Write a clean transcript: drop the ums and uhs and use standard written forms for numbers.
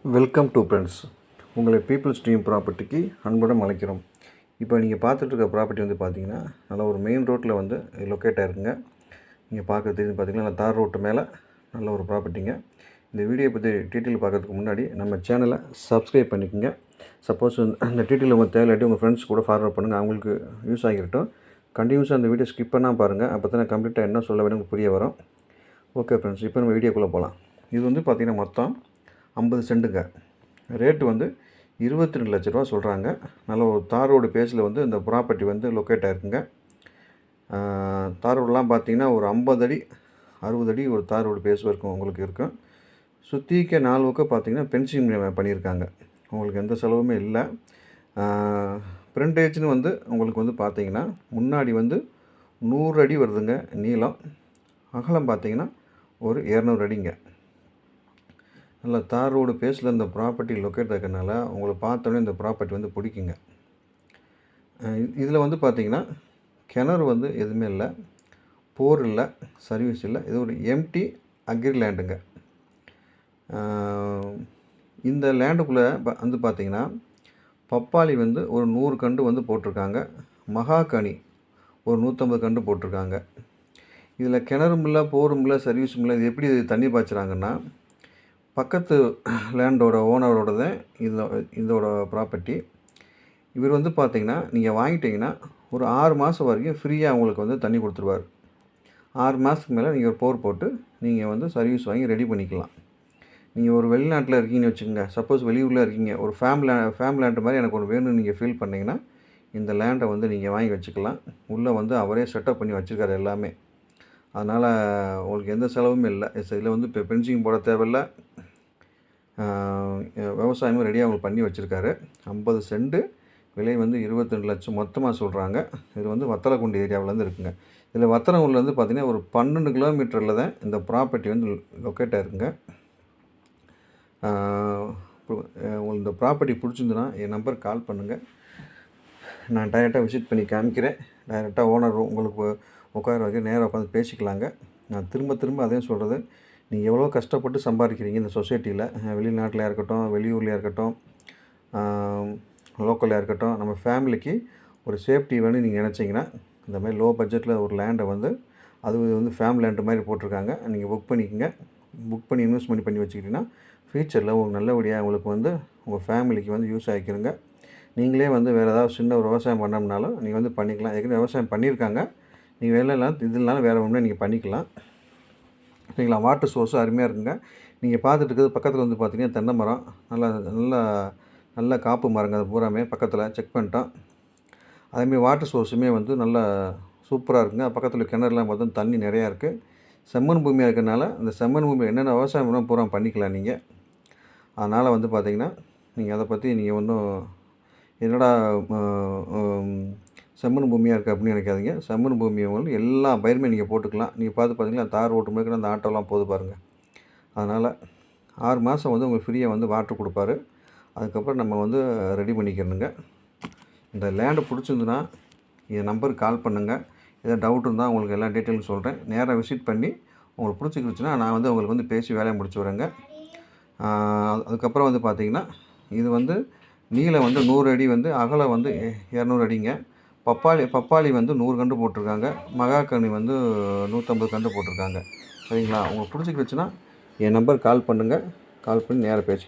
Welcome to friends. உங்களை peoples dream ப்ராப்பர்ட்டிக்கு அன்புடன் அழைக்கிறோம். இப்போ நீங்கள் பார்த்துட்ருக்க ப்ராப்பர்ட்டி வந்து பார்த்தீங்கன்னா நல்லா ஒரு மெயின் ரோட்டில் வந்து லொக்கேட் ஆகிருக்குங்க. நீங்கள் பார்க்குறது பார்த்தீங்கன்னா தார் ரோட்டு மேலே நல்ல ஒரு ப்ராப்பர்ட்டிங்க. இந்த வீடியோ பற்றி டீட்டெயில் பார்க்கறதுக்கு முன்னாடி நம்ம சேனலை சப்ஸ்கிரைப் பண்ணிக்கோங்க. சப்போஸ் இந்த டீட்டெயில் உங்கள் தேவையில்லாட்டி உங்கள் ஃப்ரெண்ட்ஸ் கூட ஃபார்வர்ட் பண்ணுங்கள், அவங்களுக்கு யூஸ் ஆகிருக்கட்டும். கண்டினியூஸாக அந்த வீடியோ ஸ்கிப் பண்ணால் பாருங்கள், அப்போ தான் கம்ப்ளீட்டாக என்ன சொல்ல வேணும் புரிய வரும். ஓகே ஃப்ரெண்ட்ஸ், இப்போ நம்ம வீடியோக்குள்ளே போகலாம். இது வந்து பார்த்திங்கன்னா மொத்தம் 50 சென்ட்டுங்க. ரேட்டு வந்து 22 லட்ச ரூபா சொல்கிறாங்க. நல்ல ஒரு தார் ரோடு பேஸில் வந்து இந்த ப்ராப்பர்ட்டி வந்து லொக்கேட் ஆகிருக்குங்க. தார் ரோடெலாம் பார்த்திங்கன்னா ஒரு 50 அடி 60 அடி ஒரு தார் ரோடு பேஸ் வரைக்கும் உங்களுக்கு இருக்கும். சுற்றிக்க 4 பக்கம் பார்த்திங்கன்னா பென்சிங் பண்ணியிருக்காங்க. உங்களுக்கு எந்த செலவுமே இல்லை. ஃப்ரண்டேஜ்னு வந்து உங்களுக்கு வந்து பார்த்திங்கன்னா முன்னாடி வந்து 100 அடி வருதுங்க நீளம். அகலம் பார்த்திங்கன்னா ஒரு 200 அடிங்க. நல்ல தார் ரோடு பேஸில் இந்த ப்ராப்பர்ட்டி லொக்கேட் இருக்கிறதுனால உங்களை பார்த்தோன்னே இந்த ப்ராப்பர்ட்டி வந்து பிடிக்குங்க. இதில் வந்து பார்த்திங்கன்னா கிணறு வந்து எதுவுமே இல்லை, போர் இல்லை, சர்வீஸ் இல்லை. இது ஒரு எம்டி அக்ரி லேண்டுங்க. இந்த லேண்டுக்குள்ளே வந்து பார்த்திங்கன்னா பப்பாளி வந்து ஒரு 100 கன்று வந்து போட்டிருக்காங்க. மகாகனி ஒரு 150 கன்று போட்டிருக்காங்க. இதில் கிணறும் இல்லை, போரும் இல்லை, சர்வீஸும் இல்லை. இது எப்படி தண்ணி பாய்ச்சுறாங்கன்னா பக்கத்து லேண்டோட ஓனரோட தான் இதோட ப்ராப்பர்ட்டி. இவர் வந்து பார்த்திங்கன்னா நீங்கள் வாங்கிட்டீங்கன்னா ஒரு 6 மாதம் வரைக்கும் ஃப்ரீயாக உங்களுக்கு வந்து தண்ணி கொடுத்துருவார். 6 மாதத்துக்கு மேலே நீங்கள் ஒரு போர் போட்டு நீங்கள் வந்து சர்வீஸ் வாங்கி ரெடி பண்ணிக்கலாம். நீங்கள் ஒரு வெளிநாட்டில் இருக்கீங்கன்னு வச்சுக்கோங்க, சப்போஸ் வெளியூரில் இருக்கீங்க, ஒரு ஃபேம் லேண்டு மாதிரி எனக்கு ஒரு வேணும்னு நீங்கள் ஃபீல் பண்ணிங்கன்னா இந்த லேண்டை வந்து நீங்கள் வாங்கி வச்சுக்கலாம். உள்ளே வந்து அவரே செட்டப் பண்ணி வச்சுருக்காரு எல்லாமே. அதனால் உங்களுக்கு எந்த செலவுமே இல்லை. இதில் வந்து இப்போ பென்சிங் போட தேவையில்லை, விவசாயமும் ரெடியாக அவங்களுக்கு பண்ணி வச்சுருக்காரு. 50 சென்ட்டு, விலை வந்து 22 லட்சம் மொத்தமாக சொல்கிறாங்க. இது வந்து வத்தலக்குண்டு ஏரியாவிலேருந்து இருக்குங்க. இதில் வத்தலக்குண்டுலேருந்து பார்த்திங்கன்னா ஒரு 12 கிலோமீட்டரில் தான் இந்த ப்ராப்பர்ட்டி வந்து லொக்கேட் ஆகிருக்குங்க. உங்களுக்கு இந்த ப்ராப்பர்ட்டி பிடிச்சிருந்துன்னா என் நம்பருக்கு கால் பண்ணுங்கள். நான் டைரெக்டாக விசிட் பண்ணி காமிக்கிறேன். டைரெக்டாக ஓனர் உங்களுக்கு உட்கார வைக்க நேராக உட்காந்து பேசிக்கலாங்க. நான் திரும்ப அதையும் சொல்கிறது, நீங்கள் எவ்வளோ கஷ்டப்பட்டு சம்பாதிக்கிறீங்க இந்த சொசைட்டியில், வெளிநாட்டில் இருக்கட்டும், வெளியூர்லையாக இருக்கட்டும், லோக்கலில் இருக்கட்டும், நம்ம ஃபேமிலிக்கு ஒரு சேஃப்டி வேணும்னு நீங்கள் நினச்சிங்கன்னா இந்த மாதிரி லோ பட்ஜெட்டில் ஒரு லேண்டை வந்து அது வந்து ஃபேமிலி லேண்டு மாதிரி போட்டிருக்காங்க. நீங்கள் புக் பண்ணிக்கோங்க. புக் பண்ணி இன்வெஸ்ட்மெண்ட் பண்ணி வச்சுக்கிட்டிங்கன்னா ஃப்யூச்சரில் ஒரு நல்லபடியாக உங்களுக்கு வந்து உங்கள் ஃபேமிலிக்கு வந்து யூஸ் ஆகிக்கிறங்க. நீங்களே வந்து வேறு ஏதாவது சின்ன ஒரு விவசாயம் பண்ணோம்னாலும் நீங்கள் வந்து பண்ணிக்கலாம். ஏற்கனவே விவசாயம் பண்ணியிருக்காங்க, நீங்கள் வேலைலாம் இதனால வேறு ஒன்றும் நீங்கள் பண்ணிக்கலாம். சரிங்களா? வாட்டர் சோர்ஸும் அருமையாக இருக்குங்க. நீங்கள் பார்த்துட்டு இருக்கிறது பக்கத்தில் வந்து பார்த்திங்கன்னா தென்னை மரம், நல்ல காப்பு மரங்க. அது பூராமே பக்கத்தில் செக் பண்ணிட்டோம். அதேமாதிரி வாட்டர் சோர்ஸுமே வந்து நல்லா சூப்பராக இருக்குங்க. பக்கத்தில் கிணறுலாம் பார்த்தா தண்ணி நிறையா இருக்குது. செம்மண் பூமியாக இருக்கிறனால இந்த செம்மண் பூமி என்னென்ன விவசாயம் பண்ணால் பூரா பண்ணிக்கலாம் நீங்கள். அதனால் வந்து பார்த்திங்கன்னா நீங்கள் அதை பற்றி நீங்கள் ஒன்றும் என்னடா செம்மண் பூமியாக இருக்குது அப்படின்னு நினைக்காதீங்க. செம்மண் பூமியை வந்து எல்லா பயிருமே நீங்கள் போட்டுக்கலாம். நீங்கள் பார்த்தீங்கன்னா தார் ஓட்டு முழுக்க அந்த ஆட்டோலாம் போது பாருங்கள். அதனால் 6 மாதம் வந்து உங்களுக்கு ஃப்ரீயாக வந்து வாட்ரு கொடுப்பாரு. அதுக்கப்புறம் நம்ம வந்து ரெடி பண்ணிக்கணுங்க. இந்த லேண்டு பிடிச்சிருந்துன்னா என் நம்பருக்கு கால் பண்ணுங்கள். எதாவது டவுட் இருந்தால் உங்களுக்கு எல்லா டீட்டெயிலும் சொல்கிறேன். நேராக விசிட் பண்ணி உங்களுக்கு பிடிச்சிக்கிடுச்சுன்னா நான் வந்து உங்களுக்கு வந்து பேசி வேலையை முடிச்சு வரேங்க. அதுக்கப்புறம் வந்து பார்த்திங்கன்னா இது வந்து நீளம் வந்து 100 அடி வந்து அகலம் வந்து 200 அடிங்க. பப்பாளி வந்து 100 கன்று போட்டிருக்காங்க. மகாகனி வந்து 150 கன்று போட்டிருக்காங்க. சரிங்களா? உங்களுக்கு பிடிச்சிக்கிடுச்சுன்னா என் நம்பருக்கு கால் பண்ணுங்கள். கால் பண்ணி நேராக பேசிக்கலாம்.